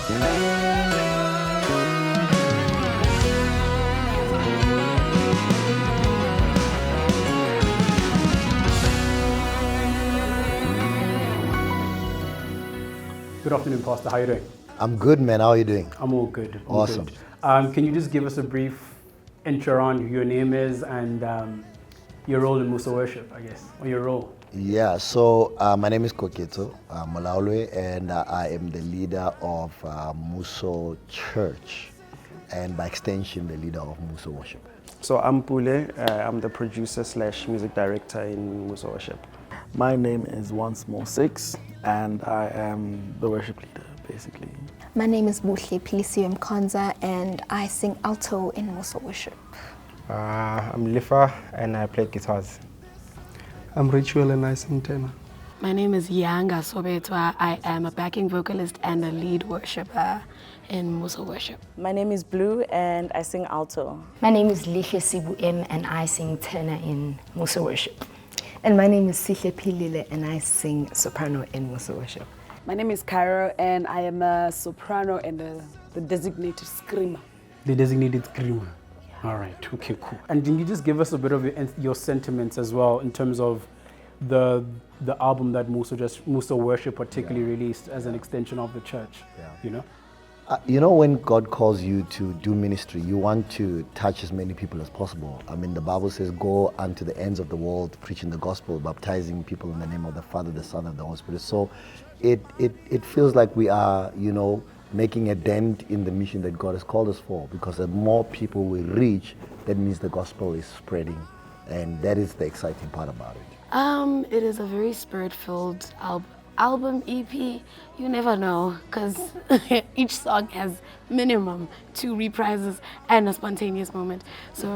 Good afternoon, Pastor. How are you doing? I'm good, man. How are you doing? I'm all good. Awesome. Good. Can you just give us a brief intro on who your name is and your role in Mmuso Worship, I guess, or your role? Yeah, so my name is Koketo Molaulwe, and I am the leader of Mmuso Church, and by extension, the leader of Mmuso Worship. So I'm Pule. I'm the producer / music director in Mmuso Worship. My name is Once More Six, and I am the worship leader, basically. My name is Buhle Pilisio Mkonza, and I sing alto in Mmuso Worship. I'm Lifa, and I play guitars. I'm Ritual, and I sing tenor. My name is Yanga Sobetwa. I am a backing vocalist and a lead worshiper in Mmuso Worship. My name is Blue, and I sing alto. My name is Lihle Sibu M, and I sing tenor in Mmuso Worship. And my name is Sihle Pilile, and I sing soprano in Mmuso Worship. My name is Cairo, and I am a soprano and the designated screamer. The designated screamer. Yeah. All right. Okay. Cool. And can you just give us a bit of your sentiments as well in terms of the album that Mmuso Worship particularly released as an extension of the church? Yeah. You know. You know, when God calls you to do ministry, you want to touch as many people as possible. I mean, the Bible says, go unto the ends of the world, preaching the gospel, baptizing people in the name of the Father, the Son, and the Holy Spirit. So it feels like we are, making a dent in the mission that God has called us for, because the more people we reach, that means the gospel is spreading. And that is the exciting part about it. It is a very spirit-filled album, EP. You never know, because each song has minimum 2 reprises and a spontaneous moment. So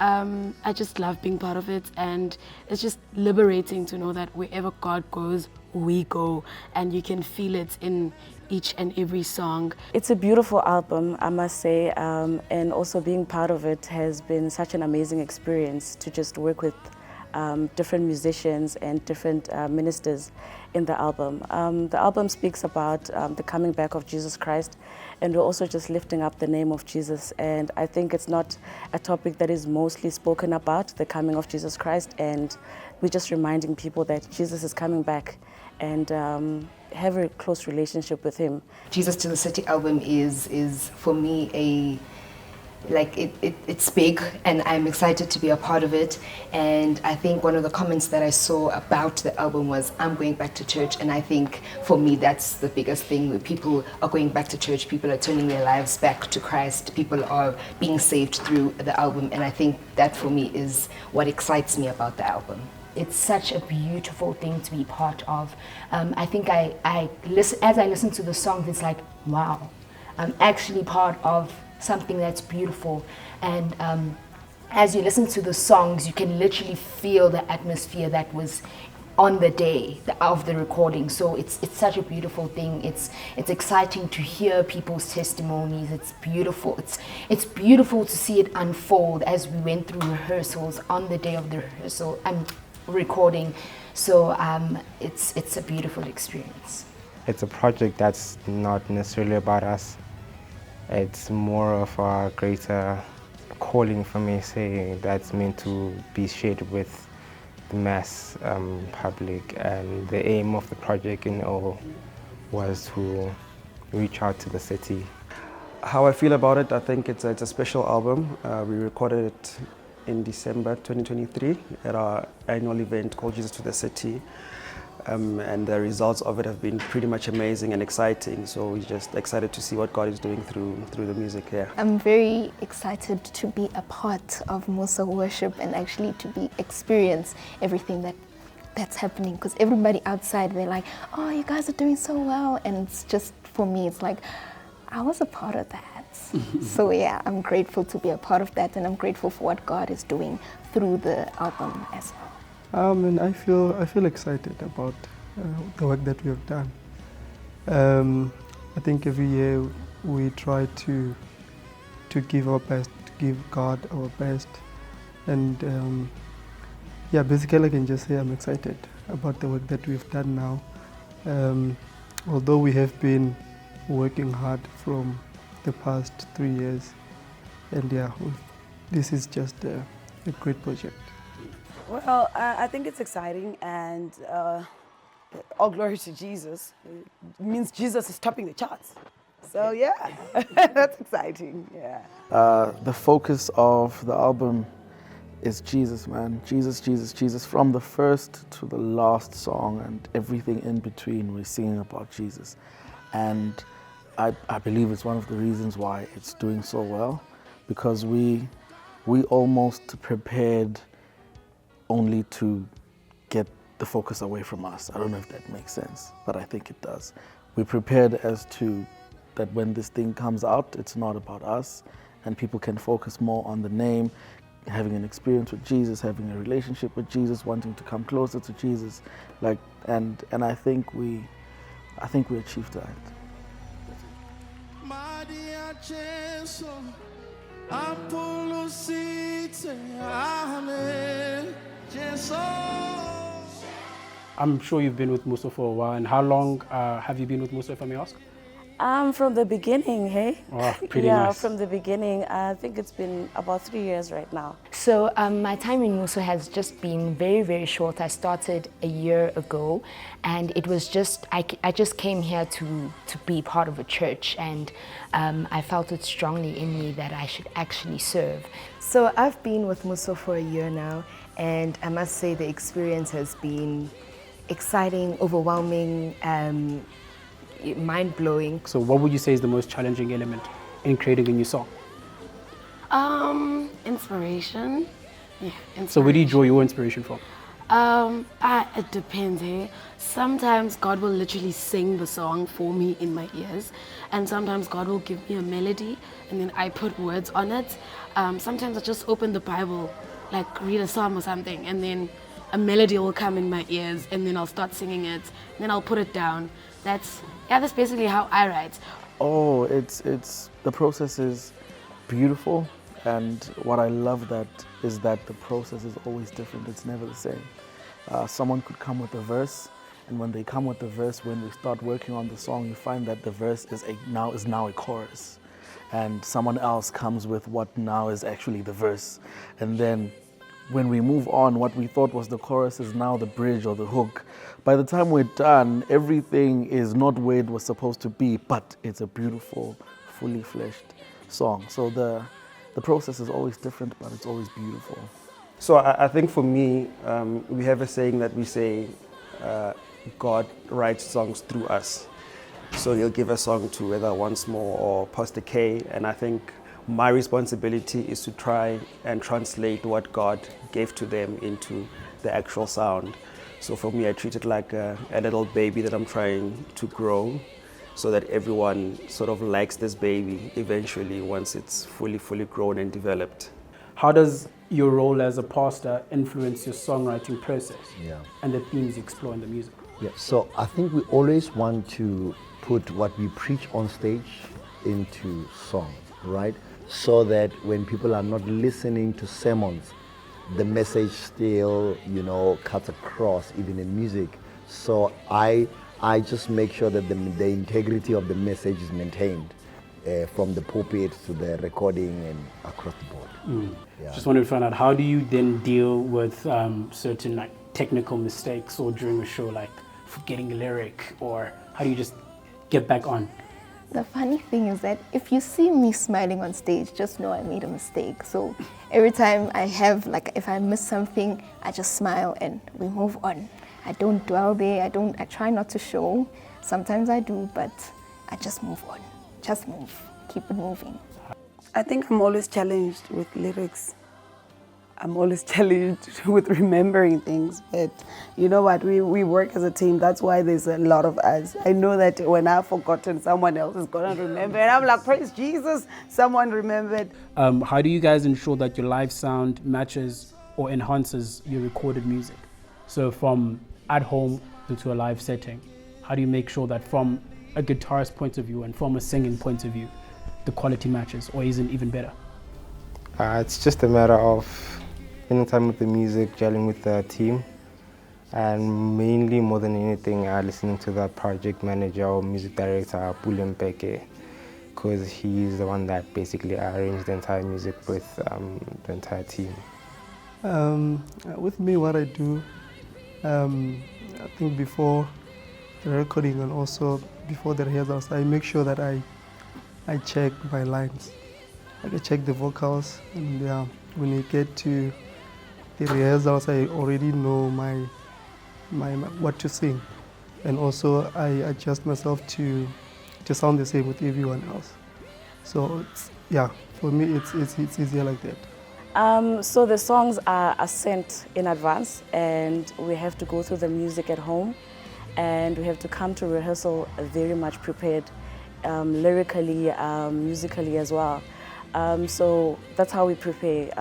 I just love being part of it, and it's just liberating to know that wherever God goes, we go, and you can feel it in each and every song. It's a beautiful album, I must say, and also being part of it has been such an amazing experience to just work with different musicians and different ministers in the album. The album speaks about the coming back of Jesus Christ, and we're also just lifting up the name of Jesus. And I think it's not a topic that is mostly spoken about, the coming of Jesus Christ, and we're just reminding people that Jesus is coming back and have a close relationship with him. Jesus to the City album is for me it's big, and I'm excited to be a part of it. And I think one of the comments that I saw about the album was, I'm going back to church. And I think for me, that's the biggest thing. When people are going back to church, people are turning their lives back to Christ, people are being saved through the album. And I think that for me is what excites me about the album. It's such a beautiful thing to be part of. I think as I listen to the songs, it's like, wow, I'm actually part of something that's beautiful. And as you listen to the songs, you can literally feel the atmosphere that was on the day of the recording. So it's such a beautiful thing. It's exciting to hear people's testimonies. It's beautiful. It's beautiful to see it unfold as we went through rehearsals on the day of the rehearsal and recording. So it's a beautiful experience. It's a project that's not necessarily about us. It's more of a greater calling for me, say, that's meant to be shared with the mass public. And the aim of the project, was to reach out to the city. How I feel about it, I think it's a special album. We recorded it in December 2023 at our annual event called Jesus to the City. And the results of it have been pretty much amazing and exciting. So we're just excited to see what God is doing through the music here. I'm very excited to be a part of Mmuso Worship and actually to experience everything that's happening. Because everybody outside, they're like, oh, you guys are doing so well. And it's just, for me, it's like, I was a part of that. So yeah, I'm grateful to be a part of that, and I'm grateful for what God is doing through the album as well. And I feel excited about the work that we have done. I think every year we try to give our best, to give God our best, and basically I can just say I'm excited about the work that we've done now. Although we have been working hard from the past 3 years, and yeah, this is just a great project. Well, I think it's exciting, and all glory to Jesus. It means Jesus is topping the charts. So yeah, that's exciting, yeah. The focus of the album is Jesus, man. Jesus, Jesus, Jesus. From the first to the last song and everything in between, we're singing about Jesus. And I believe it's one of the reasons why it's doing so well, because we almost prepared only to get the focus away from us. I don't know if that makes sense, but I think it does. We prepared as to that when this thing comes out, it's not about us, and people can focus more on the name, having an experience with Jesus, having a relationship with Jesus, wanting to come closer to Jesus, and I think we achieved that. I'm sure you've been with Mmuso for a while. And how long have you been with Mmuso, if I may ask? From the beginning, hey? Oh, pretty yeah, nice. from the beginning. I think it's been about 3 years right now. So my time in Mmuso has just been very, very short. I started a year ago, and it was just, I just came here to be part of a church, and I felt it strongly in me that I should actually serve. So I've been with Mmuso for a year now, and I must say the experience has been exciting, overwhelming, mind-blowing. So what would you say is the most challenging element in creating a new song? Inspiration. Yeah, inspiration. So where do you draw your inspiration from? It depends, eh? Sometimes God will literally sing the song for me in my ears, and sometimes God will give me a melody and then I put words on it. Sometimes I just open the Bible, like read a psalm or something, and then a melody will come in my ears, and then I'll start singing it, and then I'll put it down. That's basically how I write. Oh, it's the process is beautiful, and what I love is that the process is always different. It's never the same. Someone could come with a verse, and when they come with the verse, when we start working on the song, you find that the verse is now a chorus, and someone else comes with what now is actually the verse, and then when we move on, what we thought was the chorus is now the bridge or the hook. By the time we're done, everything is not where it was supposed to be, but it's a beautiful, fully fleshed song. So the process is always different, but it's always beautiful. So I think for me, we have a saying that we say, God writes songs through us. So he'll give a song to whether Once More or Pastor K, and I think my responsibility is to try and translate what God gave to them into the actual sound. So for me, I treat it like a little baby that I'm trying to grow, so that everyone sort of likes this baby eventually once it's fully grown and developed. How does your role as a pastor influence your songwriting process and the themes you explore in the music? Yeah, so I think we always want to put what we preach on stage into song, right? So that when people are not listening to sermons, the message still, cuts across even in music. So I just make sure that the integrity of the message is maintained from the pulpit to the recording and across the board. Yeah. Just wanted to find out, how do you then deal with certain technical mistakes, or during a show, like forgetting a lyric, or how do you just get back on? The funny thing is that if you see me smiling on stage, just know I made a mistake. So every time if I miss something, I just smile and we move on. I don't dwell there, I try not to show. Sometimes I do, but I just move on. Just move, keep it moving. I think I'm always challenged with lyrics. I'm always challenged with remembering things, but you know what, we work as a team. That's why there's a lot of us. I know that when I've forgotten, someone else is gonna remember, and I'm like, praise Jesus, someone remembered. How do you guys ensure that your live sound matches or enhances your recorded music? So from at home to a live setting, how do you make sure that from a guitarist point of view and from a singing point of view, the quality matches or isn't even better? It's just a matter of spending time with the music, gelling with the team, And mainly, more than anything, listening to the project manager or music director, Pulem Peke, because he's the one that basically arranged the entire music with the entire team. With me, what I do, I think before the recording and also before the rehearsals, I make sure that I check my lines. I check the vocals, and when you get to the rehearsals, I already know my what to sing, and also I adjust myself to sound the same with everyone else. So for me it's easier like that. So the songs are sent in advance, and we have to go through the music at home, and we have to come to rehearsal very much prepared, lyrically, musically as well. So that's how we prepare.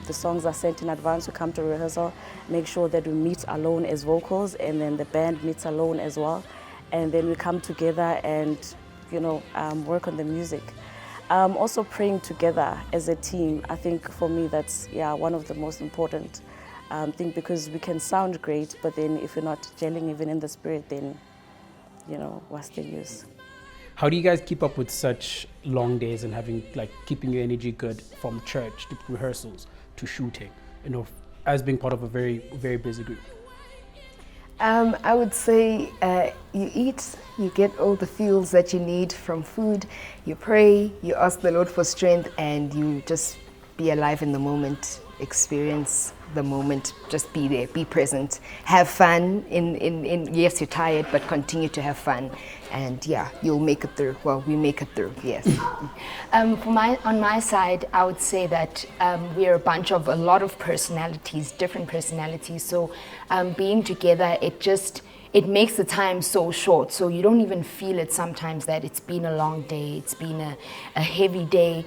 The songs are sent in advance. We come to rehearsal, make sure that we meet alone as vocals, and then the band meets alone as well, and then we come together and work on the music. Also praying together as a team. I think for me that's one of the most important thing, because we can sound great, but then if you're not gelling even in the spirit, then what's the use? How do you guys keep up with such long days and having keeping your energy good from church to rehearsals to shooting, as being part of a very, very busy group? I would say you eat, you get all the fuels that you need from food, you pray, you ask the Lord for strength, and you just be alive in the moment, experience the moment, just be there, be present, have fun. Yes, you're tired, but continue to have fun, and you'll make it through. Well, we make it through, yes. On my side, I would say that we're a lot of personalities, different personalities. So being together, it makes the time so short. So you don't even feel it sometimes that it's been a long day, it's been a heavy day,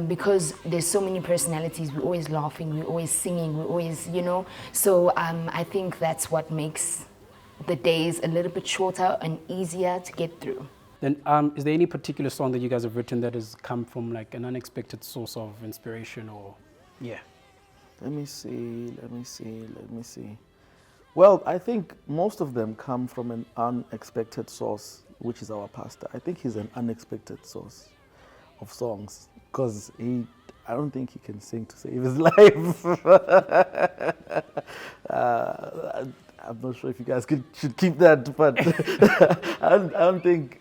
because there's so many personalities. We're always laughing, we're always singing, we're always, So I think that's what makes the days a little bit shorter and easier to get through. Then is there any particular song that you guys have written that has come from an unexpected source of inspiration or? Yeah. Let me see. Well, I think most of them come from an unexpected source, which is our pastor. I think he's an unexpected source of songs, because I don't think he can sing to save his life. I'm not sure if you guys should keep that, but I don't think.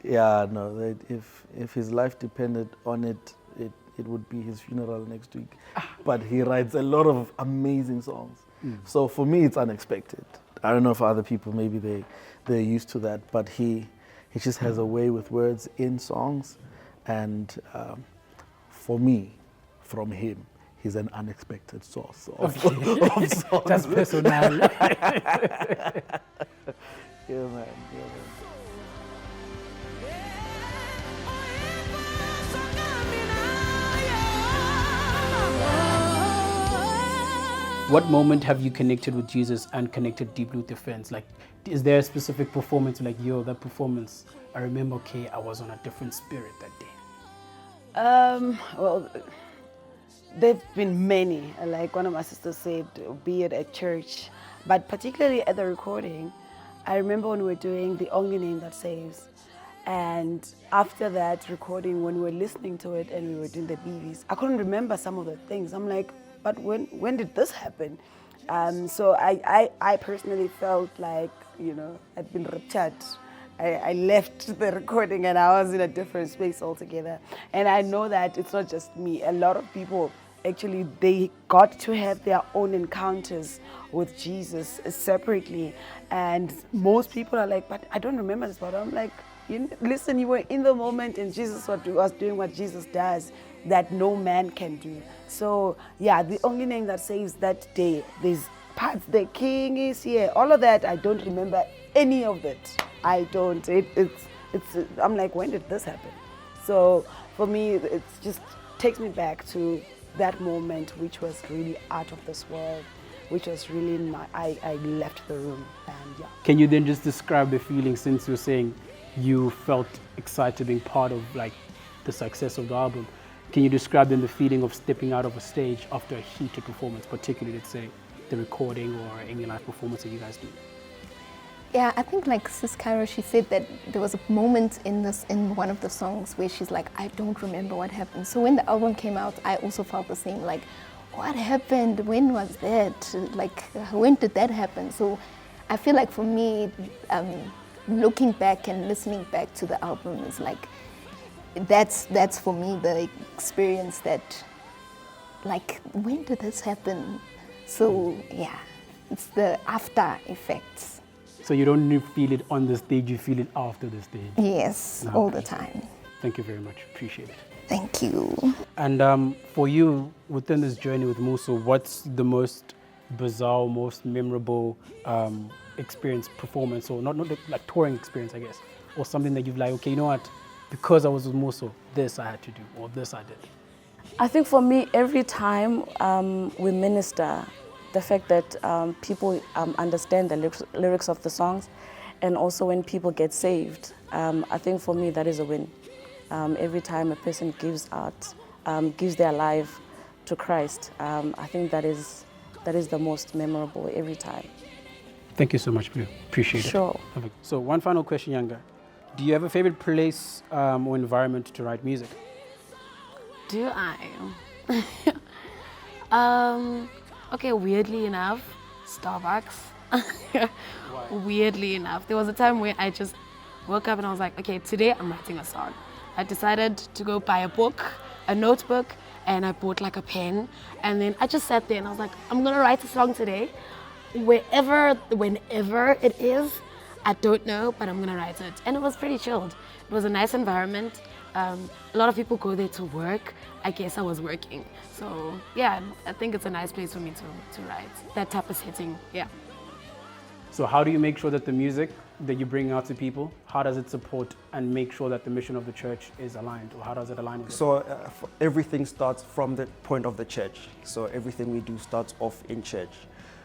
If his life depended on it, it would be his funeral next week. But he writes a lot of amazing songs. So for me, it's unexpected. I don't know if other people, maybe they're used to that, but he just has a way with words in songs, and for me, from him, he's an unexpected source of songs. That's personal. Yeah, man. What moment have you connected with Jesus and connected deeply with your friends? Is there a specific performance that performance, I remember, okay, I was on a different spirit that day? Well, there've been many. Like one of my sisters said, be it at church, but particularly at the recording. I remember when we were doing The Only Name That Saves, and after that recording, when we were listening to it and we were doing the BVs, I couldn't remember some of the things. I'm like, but when did this happen? So I personally felt like, I'd been raptured. I left the recording and I was in a different space altogether. And I know that it's not just me. A lot of people, actually, they got to have their own encounters with Jesus separately. And most people are like, but I don't remember this. But I'm like, listen, you were in the moment and Jesus was doing what Jesus does that no man can do. So The Only Name That Saves, that day, there's parts, the King is here, all of that, I don't remember any of it. I don't. I'm like, when did this happen? So for me, it just takes me back to that moment, which was really out of this world, which was really not, I left the room, and Can you then just describe the feeling, since you're saying you felt excited being part of the success of the album? Can you describe then the feeling of stepping out of a stage after a heated performance, particularly, let's say, the recording or any live performance that you guys do? Yeah, I think like Sis Cairo, she said that there was a moment in one of the songs where she's like, I don't remember what happened. So when the album came out, I also felt the same, like, what happened? When was that? Like, when did that happen? So I feel like for me, looking back and listening back to the album is like, that's for me the experience that, like, when did this happen? So yeah, it's the after effects. So you don't feel it on the stage, you feel it after the stage? Yes, all the time. Thank you very much, appreciate it. Thank you. And for you, within this journey with Mmuso, what's the most bizarre, most memorable experience, performance, or not like touring experience, I guess, or something that you've like, okay, you know what, because I was with Mmuso, this I had to do, or this I did? I think for me, every time we minister, the fact that people understand the lyrics of the songs, and also when people get saved, I think for me that is a win. Every time a person gives their life to Christ, I think that is the most memorable every time. Thank you so much, Blue. Appreciate it. Sure. Perfect. So one final question, Yanga. Do you have a favorite place or environment to write music? Do I? Okay, weirdly enough, Starbucks. Weirdly enough. There was a time where I just woke up and I was like, okay, today I'm writing a song. I decided to go buy a book, a notebook, and I bought like a pen. And then I just sat there and I was like, I'm gonna write a song today. Whenever it is, I don't know, but I'm gonna write it. And it was pretty chilled. It was a nice environment. A lot of people go there to work. I guess I was working. So yeah, I think it's a nice place for me to write. That type of setting, yeah. So how do you make sure that the music that you bring out to people, how does it support and make sure that the mission of the church is aligned, or how does it align with it? So everything starts from the point of the church. So everything we do starts off in church.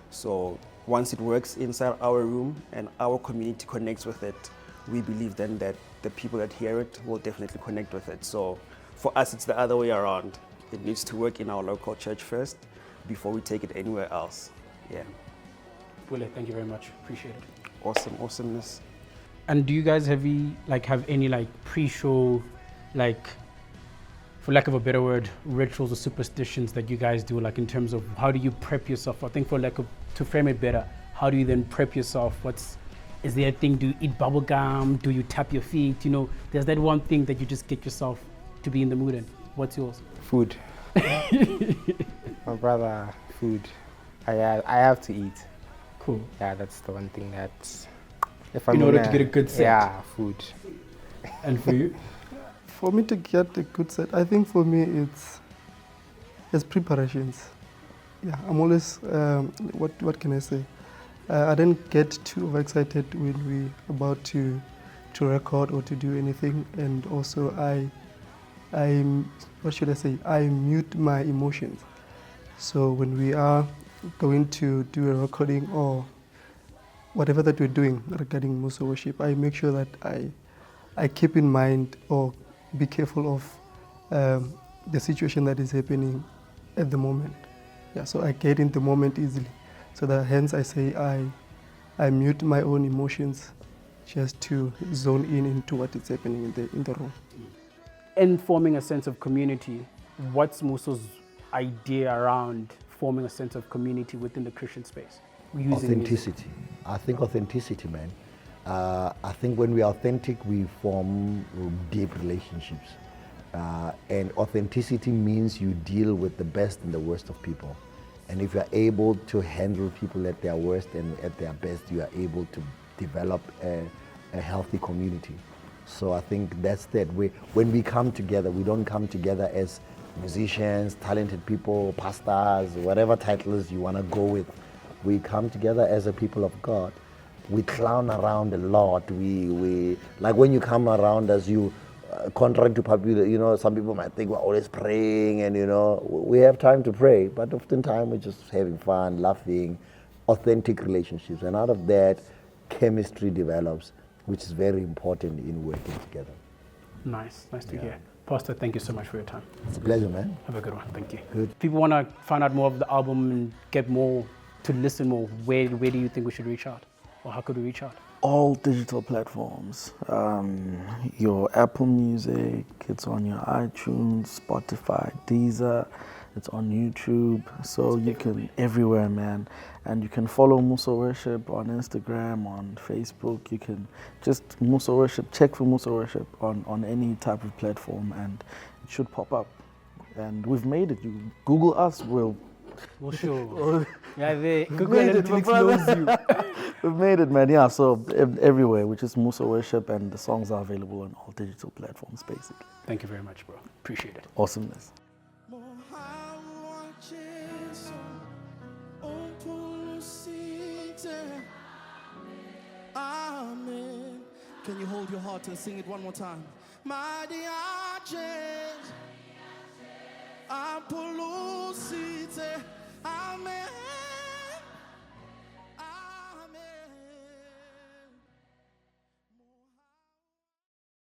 So once it works inside our room and our community connects with it, we believe then that the people that hear it will definitely connect with it. So for us, it's the other way around. It needs to work in our local church first before we take it anywhere else. Yeah. Wille, thank you very much. Appreciate it. Awesome, awesomeness. And do you guys have any pre-show, for lack of a better word, rituals or superstitions that you guys do, like in terms of how do you prep yourself? I think to frame it better, how do you then prep yourself? Is there a thing, do you eat bubble gum? Do you tap your feet? You know, there's that one thing that you just get yourself to be in the mood in. What's yours? Food. My brother, food. I have to eat. Cool. Yeah, that's the one thing that's... In order to get a good set. Yeah, food. And for you? For me to get a good set, I think for me it's preparations. Yeah, I'm always, what can I say? I don't get too overexcited when we're about to record or to do anything, and also I mute my emotions. So when we are going to do a recording or whatever that we're doing regarding Mmuso Worship, I make sure that I keep in mind or be careful of the situation that is happening at the moment. Yeah, so I get in the moment easily. So that hence I say I mute my own emotions just to zone into what is happening in the room. In forming a sense of community, what's Mmuso's idea around forming a sense of community within the Christian space? Authenticity. I think authenticity, man. I think when we are authentic, we form deep relationships. And authenticity means you deal with the best and the worst of people. And if you're able to handle people at their worst and at their best, you are able to develop a healthy community. So I think that's that. When we come together, we don't come together as musicians, talented people, pastors, whatever titles you want to go with. We come together as a people of God. We clown around a lot. We like when you come around us, you contrary to popular, some people might think we're always praying, and we have time to pray, but oftentimes we're just having fun, laughing, authentic relationships, and out of that, chemistry develops, which is very important in working together. Nice to hear. Pastor, thank you so much for your time. It's a pleasure, man. Have a good one. Thank you. Good. If people want to find out more of the album and get more to listen more, where do you think we should reach out? Or how could we reach out? All digital platforms. Your Apple Music, it's on your iTunes, Spotify, Deezer, it's on YouTube. So you can, everywhere, man. And you can follow Mmuso Worship on Instagram, on Facebook. You can just Mmuso Worship, check for Mmuso Worship on any type of platform and it should pop up. And we've made it. You Google us, we'll Sure. Yeah, Google made it, Analytics my brother. knows you. We've made it, man. Yeah, so everywhere, which is Mmuso Worship, and the songs are available on all digital platforms, basically. Thank you very much, bro. Appreciate it. Awesomeness. Amen. Can you hold your heart and sing it one more time? Mighty arches, Amen.